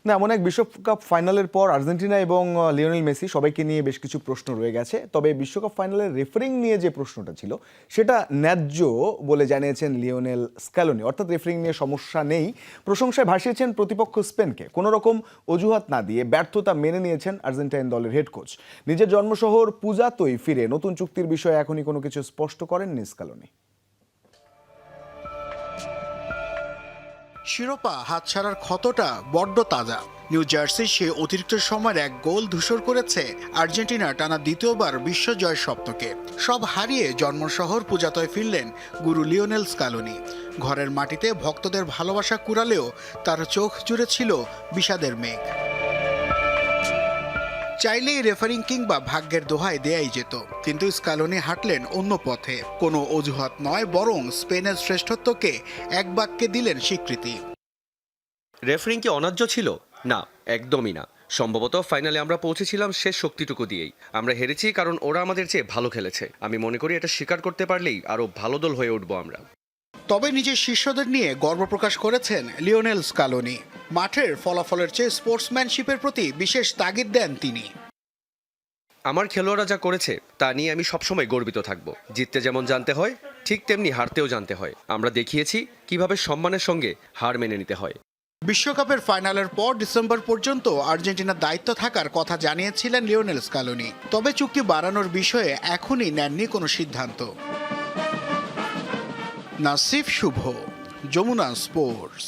না, এমন এক বিশ্বকাপ ফাইনালের পর আর্জেন্টিনা এবং লিওনেল মেসি সবাইকে নিয়ে বেশ কিছু প্রশ্ন রয়ে গেছে। তবে বিশ্বকাপ ফাইনালের রেফারিং নিয়ে যে প্রশ্নটা ছিল সেটা ন্যায্য বলে জানিয়েছেন লিওনেল স্ক্যালোনি। অর্থাৎ রেফারিং নিয়ে সমস্যা নেই, প্রশংসায় ভাসিয়েছেন প্রতিপক্ষ স্পেনকে। কোনো রকম অজুহাত না দিয়ে ব্যর্থতা মেনে নিয়েছেন আর্জেন্টাইন দলের হেড কোচ। নিজের জন্মশহর পুজাতোয় ফিরে নতুন চুক্তির বিষয়ে এখনই কোনো কিছু স্পষ্ট করেননি স্ক্যালোনি। শিরোপা হাতছাড়ার ক্ষতটা বড্ড তাজা। নিউ জার্সি সে অতিরিক্ত সময়ের এক গোল ধূসর করেছে আর্জেন্টিনা টানা দ্বিতীয়বার বিশ্বজয়ের স্বপ্নকে। সব হারিয়ে জন্মশহর পূজাতয় ফিরলেন গুরু লিওনেল স্ক্যালোনি। ঘরের মাটিতে ভক্তদের ভালোবাসা কুড়ালেও তার চোখ জুড়ে ছিল বিষাদের মেঘ। চাইলেই রেফারিং কিংবা ভাগ্যের দোহাই দেয়াই যেত, কিন্তু স্ক্যালোনি হাঁটলেন অন্য পথে। কোনো অজুহাত নয়, বরং স্পেনের শ্রেষ্ঠত্বকে এক বাক্যে দিলেন স্বীকৃতি। রেফারিং কি অন্যায্য ছিল? না, একদমই না। সম্ভবত ফাইনালে আমরা পৌঁছেছিলাম শেষ শক্তিটুকু দিয়েই। আমরা হেরেছি কারণ ওরা আমাদের চেয়ে ভালো খেলেছে। আমি মনে করি এটা স্বীকার করতে পারলেই আরও ভালো দল হয়ে উঠবো আমরা। তবে নিজের শিষ্যদের নিয়ে গর্ব প্রকাশ করেছেন লিওনেল স্ক্যালোনি। মাঠের ফলাফলের চেয়ে স্পোর্টসম্যানশিপের প্রতি বিশেষ তাগিদ দেন তিনি। আমার খেলোয়াড়রা যা করেছে তা নিয়ে আমি সবসময় গর্বিত থাকব। জিততে যেমন জানতে হয়, ঠিক তেমনি হারতেও জানতে হয়। আমরা দেখিয়েছি কিভাবে সম্মানের সঙ্গে হার মেনে নিতে হয়। বিশ্বকাপের ফাইনালের পর ডিসেম্বর পর্যন্ত আর্জেন্টিনার দায়িত্ব থাকার কথা জানিয়েছিলেন লিওনেল স্ক্যালোনি। তবে চুক্তি বাড়ানোর বিষয়ে এখনই নেননি কোনো সিদ্ধান্ত। নাসিফ শুভ, যমুনা স্পোর্টস।